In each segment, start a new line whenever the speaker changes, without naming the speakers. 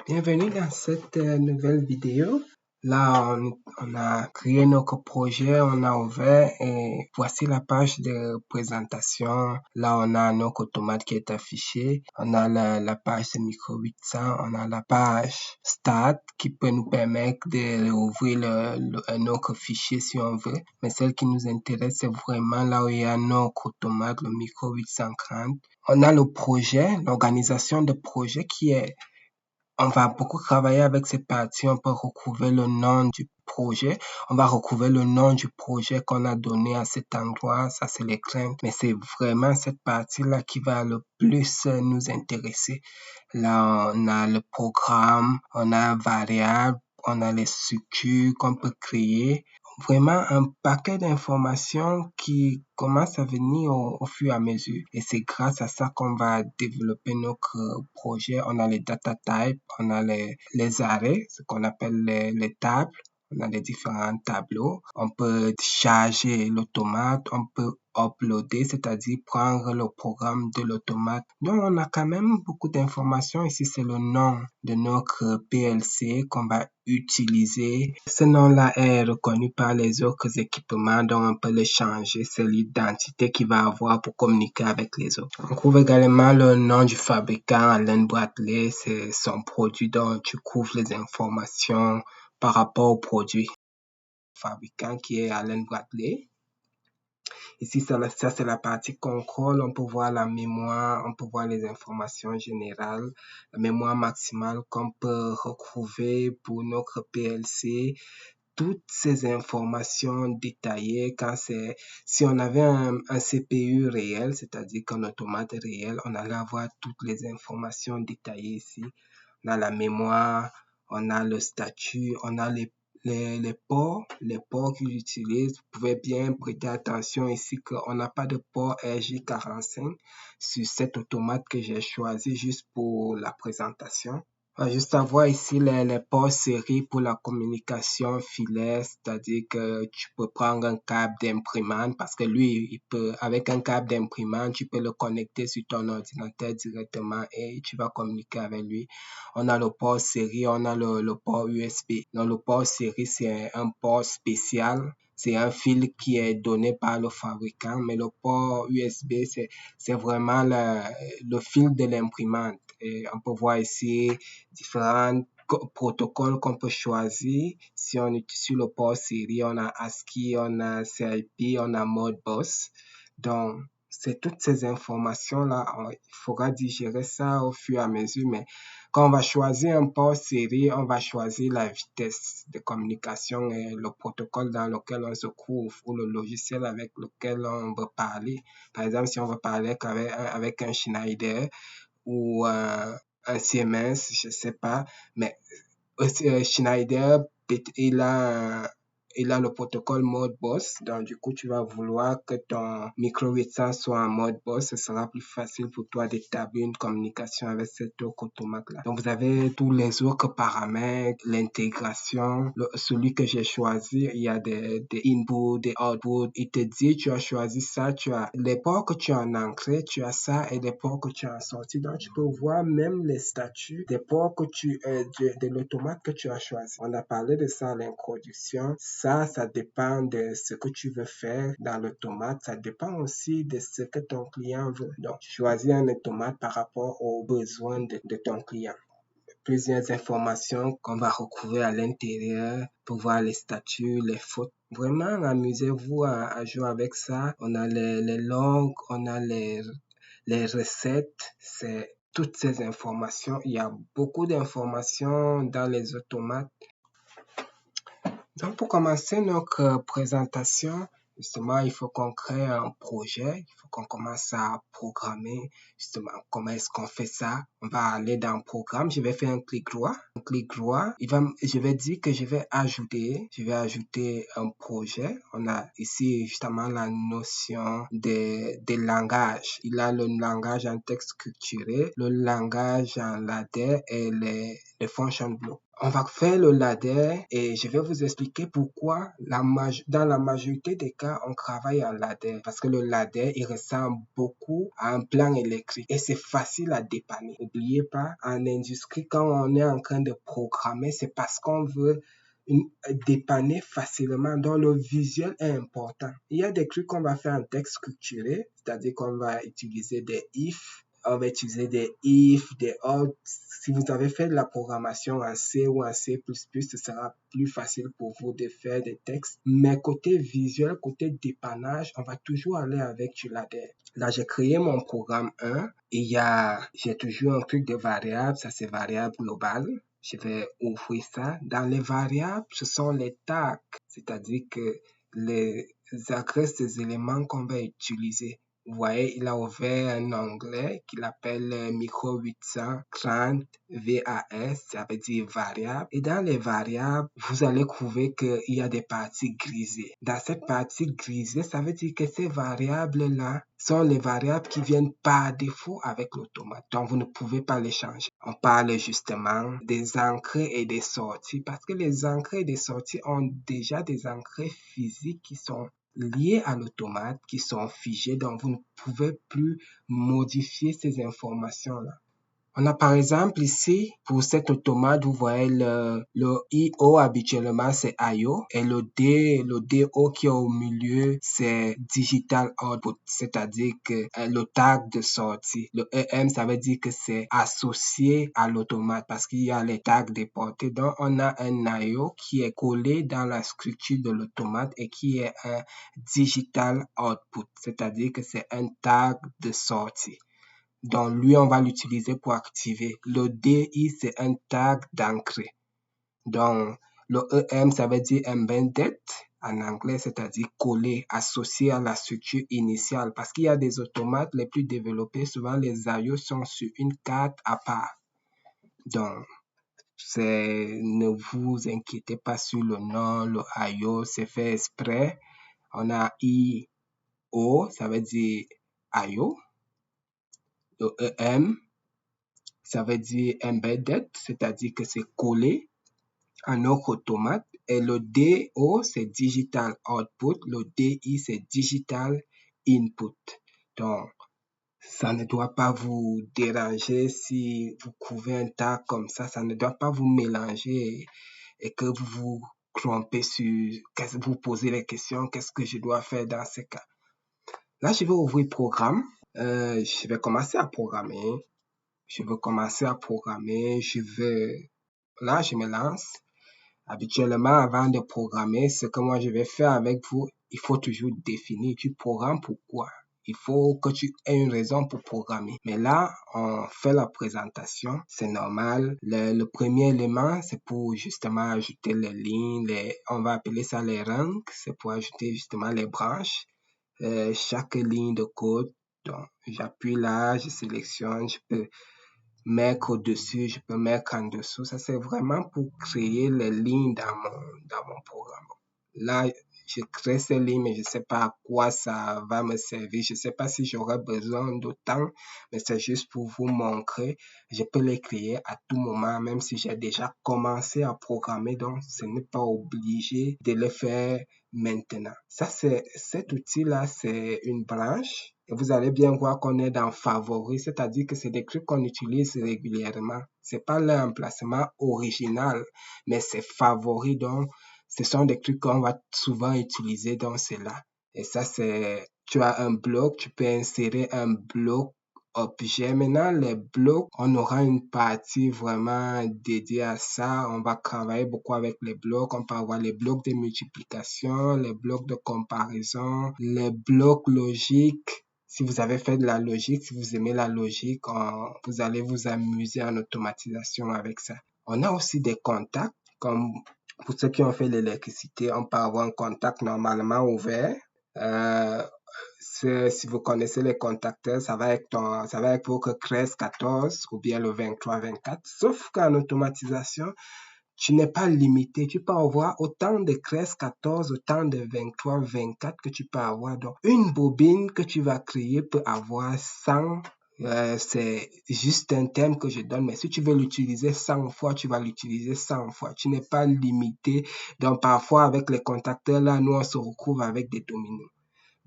Bienvenue dans cette nouvelle vidéo. Là, on a créé notre projet, on a ouvert et voici la page de présentation. Là, on a notre automate qui est affiché. On a la page de Micro 800. On a la page Start qui peut nous permettre d'ouvrir notre fichier si on veut. Mais celle qui nous intéresse, c'est vraiment là où il y a notre automate, le Micro 830. On a le projet, l'organisation de projet qui est on va beaucoup travailler avec cette partie. On peut retrouver le nom du projet. On va retrouver le nom du projet qu'on a donné à cet endroit. Ça, c'est les craintes. Mais c'est vraiment cette partie-là qui va le plus nous intéresser. Là, on a le programme, on a variable, on a les structures qu'on peut créer. Vraiment un paquet d'informations qui commencent à venir au fur et à mesure. Et c'est grâce à ça qu'on va développer notre projet. On a les data types, on a les arrêts, ce qu'on appelle les tables. On a les différents tableaux. On peut charger l'automate, on peut uploader, c'est-à-dire prendre le programme de l'automate. Donc, on a quand même beaucoup d'informations. Ici, c'est le nom de notre PLC qu'on va utiliser. Ce nom-là est reconnu par les autres équipements, donc on peut le changer. C'est l'identité qu'il va avoir pour communiquer avec les autres. On trouve également le nom du fabricant, Allen Bradley. C'est son produit dont tu couvres les informations par rapport au produit fabricant qui est Allen Bradley. Ici, ça c'est la partie contrôle. On peut voir la mémoire, on peut voir les informations générales, la mémoire maximale qu'on peut retrouver pour notre PLC. Toutes ces informations détaillées si on avait un CPU réel, c'est-à-dire qu'un automate réel, on allait avoir toutes les informations détaillées ici. On a la mémoire, on a le statut, on a les ports qu'ils utilisent. Vous pouvez bien prêter attention ici qu'on n'a pas de port RJ45 sur cet automate que j'ai choisi juste pour la présentation. On va juste avoir ici les ports série pour la communication filaire, c'est-à-dire que tu peux prendre un câble d'imprimante parce que lui, avec un câble d'imprimante, tu peux le connecter sur ton ordinateur directement et tu vas communiquer avec lui. On a le port série, on a le port USB. Donc, le port série, c'est un port spécial. C'est un fil qui est donné par le fabricant, mais le port USB, c'est vraiment le fil de l'imprimante. Et on peut voir ici différents protocoles qu'on peut choisir. Si on est sur le port série, on a ASCII, on a CIP, on a Modbus. Donc, c'est toutes ces informations-là. Il faudra digérer ça au fur et à mesure, mais quand on va choisir un port série, on va choisir la vitesse de communication et le protocole dans lequel on se trouve ou le logiciel avec lequel on veut parler. Par exemple, si on veut parler avec un Schneider ou un Siemens, je sais pas, mais Schneider, il a le protocole Modbus, donc du coup, tu vas vouloir que ton micro 800 soit en Modbus, ce sera plus facile pour toi d'établir une communication avec cet autre automate-là. Donc, vous avez tous les autres paramètres, l'intégration, celui que j'ai choisi, il y a des inputs, des outputs, il te dit, tu as choisi ça, tu as les ports que tu as en entrée, tu as ça, et les ports que tu as en sortie, donc tu peux voir même les statuts des ports de l'automate que tu as choisi. On a parlé de ça à l'introduction. Ça dépend de ce que tu veux faire dans l'automate. Ça dépend aussi de ce que ton client veut. Donc, tu choisis un automate par rapport aux besoins de ton client. Plusieurs informations qu'on va retrouver à l'intérieur pour voir les statuts, les fautes. Vraiment, amusez-vous à jouer avec ça. On a les logs, on a les recettes. C'est toutes ces informations. Il y a beaucoup d'informations dans les automates. Donc, pour commencer notre présentation, justement, il faut qu'on crée un projet, il faut qu'on commence à programmer, justement, comment est-ce qu'on fait ça? On va aller dans Programme, je vais faire un clic droit, je vais dire que je vais ajouter un projet. On a ici, justement, la notion des langages. Il a le langage en texte structuré, le langage en ladder et les function blocks. On va faire le ladder et je vais vous expliquer pourquoi dans la majorité des cas, on travaille en ladder. Parce que le ladder, il ressemble beaucoup à un plan électrique et c'est facile à dépanner. N'oubliez pas, en industrie, quand on est en train de programmer, c'est parce qu'on veut dépanner facilement. Donc, le visuel est important. Il y a des trucs qu'on va faire en texte structuré, c'est-à-dire qu'on va utiliser des if, on va utiliser des if, des or. Si vous avez fait de la programmation en C ou en C++, ce sera plus facile pour vous de faire des textes. Mais côté visuel, côté dépannage, on va toujours aller avec du ladder. Là, j'ai créé mon programme 1 et j'ai toujours un truc de variable, ça c'est variable globale. Je vais ouvrir ça. Dans les variables, ce sont les tags, c'est-à-dire que les adresses des éléments qu'on va utiliser. Vous voyez, il a ouvert un onglet qu'il appelle micro 830 VAS, ça veut dire variable. Et dans les variables, vous allez trouver qu'il y a des parties grisées. Dans cette partie grisée, ça veut dire que ces variables-là sont les variables qui viennent par défaut avec l'automate. Donc, vous ne pouvez pas les changer. On parle justement des entrées et des sorties parce que les entrées et les sorties ont déjà des entrées physiques qui sont liées à l'automate, qui sont figées, donc vous ne pouvez plus modifier ces informations-là. On a par exemple ici, pour cet automate, vous voyez le IO habituellement c'est IO et le DO qui est au milieu c'est Digital Output, c'est-à-dire que le tag de sortie. Le EM ça veut dire que c'est associé à l'automate parce qu'il y a les tags déportés. Donc on a un IO qui est collé dans la structure de l'automate et qui est un Digital Output, c'est-à-dire que c'est un tag de sortie. Donc, lui, on va l'utiliser pour activer. Le DI, c'est un tag d'entrée. Donc, le EM, ça veut dire embedded en anglais, c'est-à-dire collé, associé à la structure initiale. Parce qu'il y a des automates les plus développés, souvent les IO sont sur une carte à part. Donc, ne vous inquiétez pas sur le nom, le IO, c'est fait exprès. On a IO, ça veut dire IO. Le EM, ça veut dire embedded, c'est-à-dire que c'est collé à notre automate. Et le DO, c'est digital output. Le DI, c'est digital input. Donc, ça ne doit pas vous déranger si vous trouvez un tag comme ça. Ça ne doit pas vous mélanger et que vous vous trompez vous posez les questions, qu'est-ce que je dois faire dans ce cas. Là, je vais ouvrir programme. Je vais commencer à programmer. Là, je me lance. Habituellement, avant de programmer, ce que moi je vais faire avec vous, il faut toujours définir, tu programmes pourquoi. Il faut que tu aies une raison pour programmer. Mais là, on fait la présentation, c'est normal. Le premier élément, c'est pour justement ajouter les lignes, on va appeler ça les rangs, c'est pour ajouter justement les branches. Chaque ligne de code, donc j'appuie là, je sélectionne, je peux mettre au-dessus, je peux mettre en dessous. Ça, c'est vraiment pour créer les lignes dans mon programme. Là, je crée ces lignes, mais je ne sais pas à quoi ça va me servir. Je ne sais pas si j'aurai besoin d'autant, mais c'est juste pour vous montrer. Je peux les créer à tout moment, même si j'ai déjà commencé à programmer. Donc, ce n'est pas obligé de le faire maintenant. Cet outil-là, c'est une branche. Et vous allez bien voir qu'on est dans favoris, c'est-à-dire que c'est des trucs qu'on utilise régulièrement. C'est pas l'emplacement original, mais c'est favori. Donc, ce sont des trucs qu'on va souvent utiliser dans cela. Et ça, tu as un bloc, tu peux insérer un bloc objet. Maintenant, les blocs, on aura une partie vraiment dédiée à ça. On va travailler beaucoup avec les blocs. On peut avoir les blocs de multiplication, les blocs de comparaison, les blocs logiques. Si vous avez fait de la logique, si vous aimez la logique, vous allez vous amuser en automatisation avec ça. On a aussi des contacts, comme pour ceux qui ont fait l'électricité, on peut avoir un contact normalement ouvert. Si vous connaissez les contacteurs, ça va être votre 13-14 ou bien le 23-24. Sauf qu'en automatisation, tu n'es pas limité. Tu peux avoir autant de 13-14, autant de 23-24 que tu peux avoir. Donc, une bobine que tu vas créer peut avoir 100 C'est juste un terme que je donne, mais si tu veux l'utiliser 100 fois, tu vas l'utiliser 100 fois. Tu n'es pas limité. Donc, parfois, avec les contacteurs, là, nous, on se retrouve avec des dominos.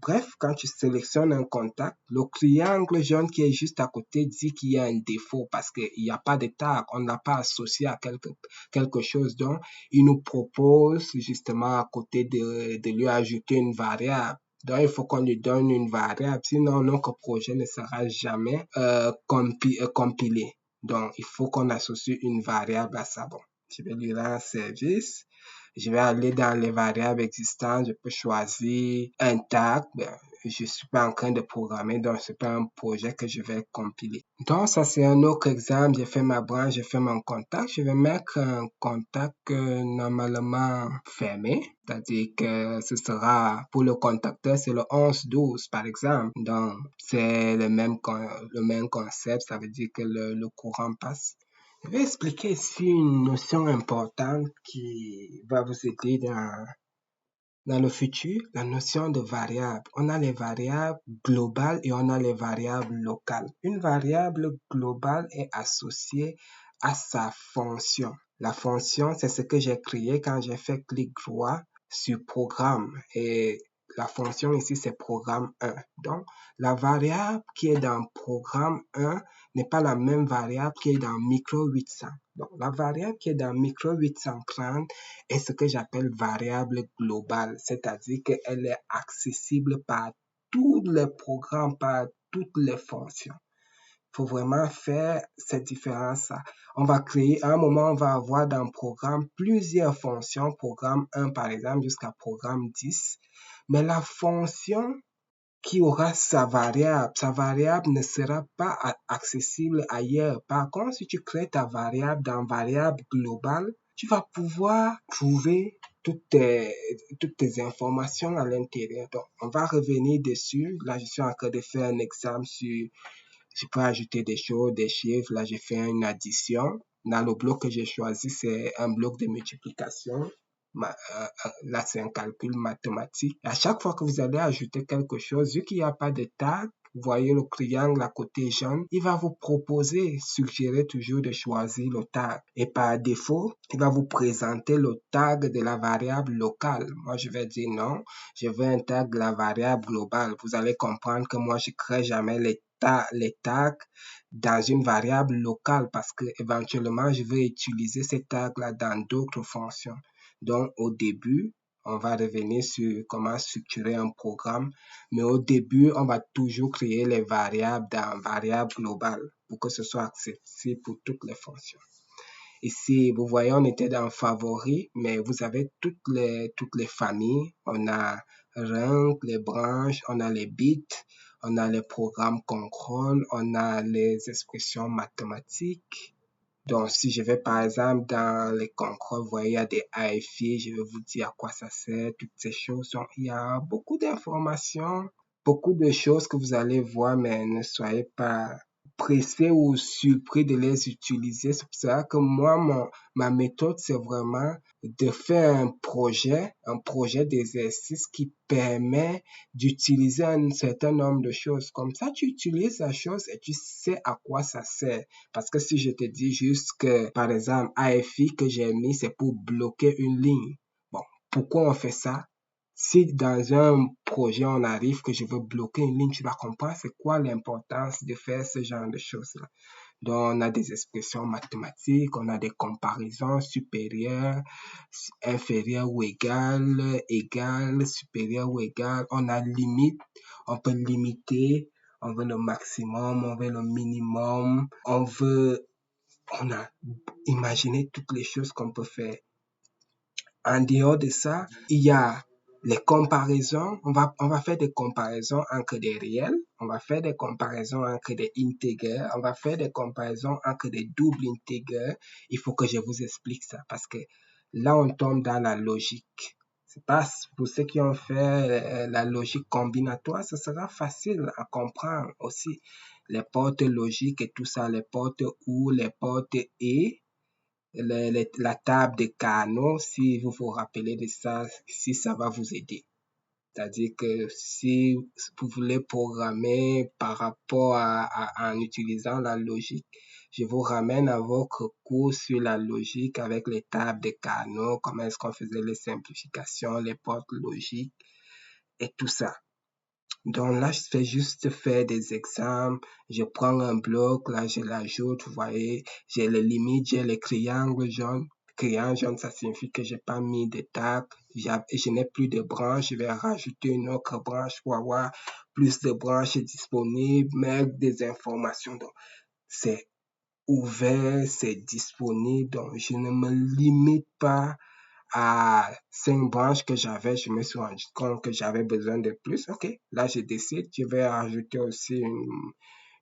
Bref, quand tu sélectionnes un contact, le triangle jaune qui est juste à côté dit qu'il y a un défaut parce qu'il n'y a pas de tag, on ne l'a pas associé à quelque chose. Donc, il nous propose justement à côté de lui ajouter une variable. Donc, il faut qu'on lui donne une variable, sinon notre projet ne sera jamais compilé. Donc, il faut qu'on associe une variable à ça. Bon, je vais lui rendre service. Je vais aller dans les variables existantes, je peux choisir un tag. Ben, je suis pas en train de programmer, donc c'est pas un projet que je vais compiler. Donc ça c'est un autre exemple. J'ai fait ma branche, j'ai fait mon contact. Je vais mettre un contact normalement fermé, c'est-à-dire que ce sera pour le contacteur, c'est le 11-12 par exemple. Donc c'est le même concept, ça veut dire que le courant passe. Je vais expliquer ici une notion importante qui va vous aider dans le futur, la notion de variable. On a les variables globales et on a les variables locales. Une variable globale est associée à sa fonction. La fonction, c'est ce que j'ai créé quand j'ai fait clic droit sur programme. Et la fonction ici, c'est programme 1. Donc, la variable qui est dans programme 1 n'est pas la même variable qui est dans micro 800. Donc, la variable qui est dans micro 830 est ce que j'appelle variable globale, c'est-à-dire qu'elle est accessible par tous les programmes, par toutes les fonctions. Il faut vraiment faire cette différence-là. On va créer, à un moment, on va avoir dans le programme plusieurs fonctions, programme 1 par exemple jusqu'à programme 10, mais la fonction qui aura sa variable ne sera pas accessible ailleurs. Par contre, si tu crées ta variable dans variable globale, tu vas pouvoir trouver toutes tes informations à l'intérieur. Donc, on va revenir dessus. Là, je suis en train de faire un exemple sur, je peux ajouter des choses, des chiffres. Là, j'ai fait une addition. Dans le bloc que j'ai choisi, c'est un bloc de multiplication. Là, c'est un calcul mathématique. À chaque fois que vous allez ajouter quelque chose, vu qu'il n'y a pas de tag, vous voyez le triangle à côté jaune, il va vous proposer, suggérer toujours de choisir le tag. Et par défaut, il va vous présenter le tag de la variable locale. Moi, je vais dire non, je veux un tag de la variable globale. Vous allez comprendre que moi, je ne crée jamais les tags dans une variable locale parce que éventuellement, je vais utiliser ces tags-là dans d'autres fonctions. Donc, au début, on va revenir sur comment structurer un programme, mais au début, on va toujours créer les variables dans variable globale pour que ce soit accessible pour toutes les fonctions. Ici, vous voyez, on était dans favoris, mais vous avez toutes les familles. On a rank, les branches, on a les bits, on a les programmes contrôle, on a les expressions mathématiques. Donc, si je vais par exemple dans les contrôles, vous voyez, il y a des AFI, je vais vous dire à quoi ça sert, toutes ces choses. Donc, il y a beaucoup d'informations, beaucoup de choses que vous allez voir, mais ne soyez pas pressé ou surpris de les utiliser. C'est pour ça que moi, ma méthode, c'est vraiment de faire un projet d'exercice qui permet d'utiliser un certain nombre de choses. Comme ça, tu utilises la chose et tu sais à quoi ça sert. Parce que si je te dis juste que, par exemple, AFI que j'ai mis, c'est pour bloquer une ligne. Bon, pourquoi on fait ça? Si dans un projet, on arrive que je veux bloquer une ligne, tu vas comprendre c'est quoi l'importance de faire ce genre de choses-là. Donc, on a des expressions mathématiques, on a des comparaisons supérieures, inférieures ou égales, égales, supérieures ou égales. On a limite, on peut limiter, on veut le maximum, on veut le minimum, on a imaginé toutes les choses qu'on peut faire. En dehors de ça, il y a les comparaisons. On va faire des comparaisons entre des réels. On va faire des comparaisons entre des integers. On va faire des comparaisons entre des doubles integers. Il faut que je vous explique ça parce que là, on tombe dans la logique. C'est pas pour ceux qui ont fait la logique combinatoire, ce sera facile à comprendre aussi. Les portes logiques et tout ça, les portes ou, les portes et la table de Carnot, si vous vous rappelez de ça, si ça va vous aider. C'est-à-dire que si vous voulez programmer par rapport en utilisant la logique, je vous ramène à votre cours sur la logique avec les tables de Carnot, comment est-ce qu'on faisait les simplifications, les portes logiques et tout ça. Donc là, je fais juste faire des exemples. Je prends un bloc, là, je l'ajoute, vous voyez, j'ai les limites, j'ai les triangles jaunes. Triangle jaune, ça signifie que j'ai pas mis de tag. Je n'ai plus de branches. Je vais rajouter une autre branche pour avoir plus de branches disponibles, mettre des informations. Donc, c'est ouvert, c'est disponible. Donc, je ne me limite pas à 5 branches que j'avais, je me suis rendu compte que j'avais besoin de plus. OK, là, je décide, je vais ajouter aussi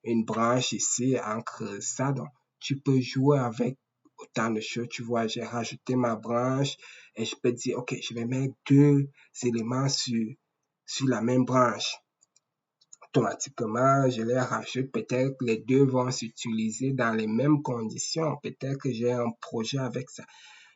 une branche ici entre ça. Donc, tu peux jouer avec autant de choses. Tu vois, j'ai rajouté ma branche et je peux dire, OK, je vais mettre 2 éléments sur la même branche. Automatiquement, je les rajoute. Peut-être les deux vont s'utiliser dans les mêmes conditions. Peut-être que j'ai un projet avec ça.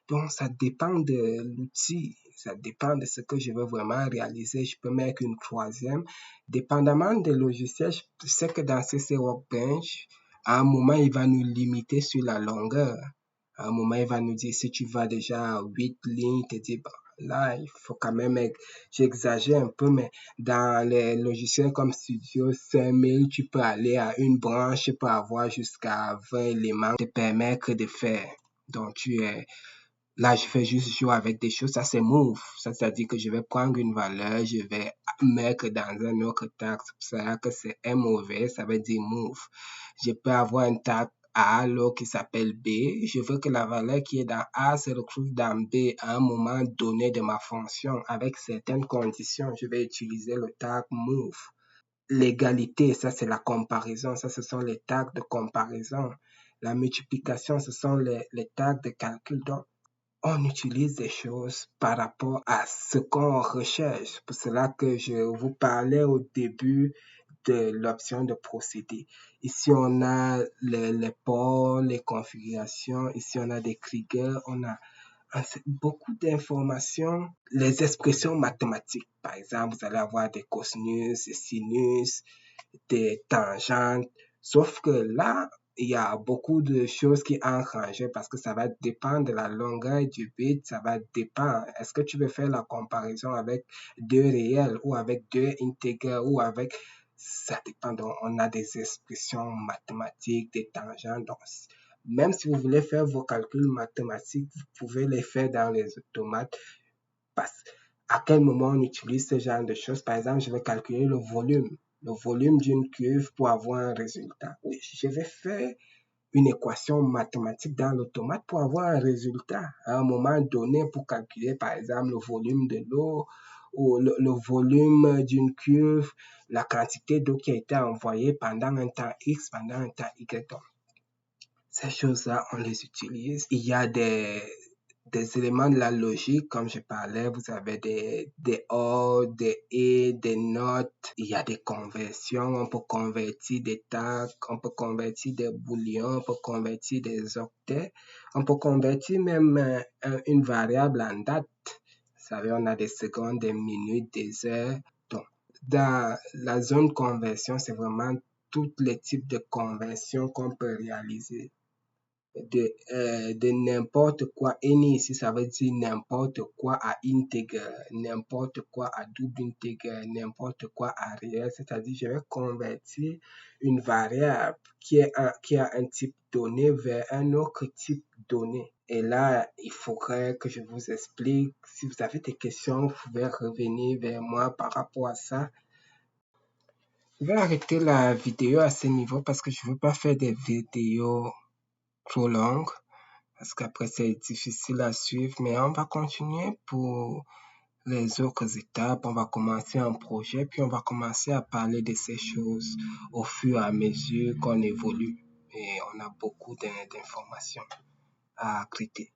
Donc, ça dépend de l'outil, ça dépend de ce que je veux vraiment réaliser. Je peux mettre une troisième. Dépendamment des logiciels, je sais que dans CC Workbench, à un moment, il va nous limiter sur la longueur. À un moment, il va nous dire, si tu vas déjà à 8 lignes, il te dit, bon, là, il faut quand même, j'exagère un peu, mais dans les logiciels comme Studio 5000, tu peux aller à une branche, tu peux avoir jusqu'à 20 éléments, te permettre de faire. Donc, là, je fais juste jouer avec des choses. Ça, c'est move. Ça, c'est-à-dire que je vais prendre une valeur, je vais mettre dans un autre tag. C'est pour ça que c'est MOV, ça veut dire move. Je peux avoir un tag A, l'autre qui s'appelle B. Je veux que la valeur qui est dans A se retrouve dans B à un moment donné de ma fonction. Avec certaines conditions, je vais utiliser le tag move. L'égalité, ça, c'est la comparaison. Ça, ce sont les tags de comparaison. La multiplication, ce sont les tags de calcul. Donc, on utilise des choses par rapport à ce qu'on recherche. C'est pour cela que je vous parlais au début de l'option de procédé. Ici, on a les ports, les configurations. Ici, on a des triggers. On a beaucoup d'informations. Les expressions mathématiques. Par exemple, vous allez avoir des cosinus, des sinus, des tangentes. Sauf que là, il y a beaucoup de choses qui entrent en jeu parce que ça va dépendre de la longueur du bit, ça va dépendre. Est-ce que tu veux faire la comparaison avec deux réels ou avec deux intégrales ou avec... Ça dépend. Donc, on a des expressions mathématiques, des tangentes. Donc, même si vous voulez faire vos calculs mathématiques, vous pouvez les faire dans les automates. Parce à quel moment on utilise ce genre de choses? Par exemple, je vais calculer le volume d'une cuve pour avoir un résultat. Oui, je vais faire une équation mathématique dans l'automate pour avoir un résultat à un moment donné pour calculer, par exemple, le volume de l'eau ou le volume d'une cuve, la quantité d'eau qui a été envoyée pendant un temps X, pendant un temps Y. Donc, ces choses-là, on les utilise. Il y a des éléments de la logique, comme je parlais, vous avez des or, des et, des notes, il y a des conversions, on peut convertir des tags, on peut convertir des booléens, on peut convertir des octets, on peut convertir même une variable en date. Vous savez, on a des secondes, des minutes, des heures. Donc, dans la zone conversion, c'est vraiment tous les types de conversions qu'on peut réaliser de n'importe quoi. Any ici, ça veut dire n'importe quoi à intégrer, n'importe quoi à double intégrer, n'importe quoi à réel. C'est-à-dire, je vais convertir une variable qui a un type donné vers un autre type donné. Et là, il faudrait que je vous explique. Si vous avez des questions, vous pouvez revenir vers moi par rapport à ça. Je vais arrêter la vidéo à ce niveau parce que je ne veux pas faire des vidéos trop longues. Parce qu'après, c'est difficile à suivre, mais on va continuer pour les autres étapes. On va commencer un projet, puis on va commencer à parler de ces choses au fur et à mesure qu'on évolue. Et on a beaucoup d'informations à traiter.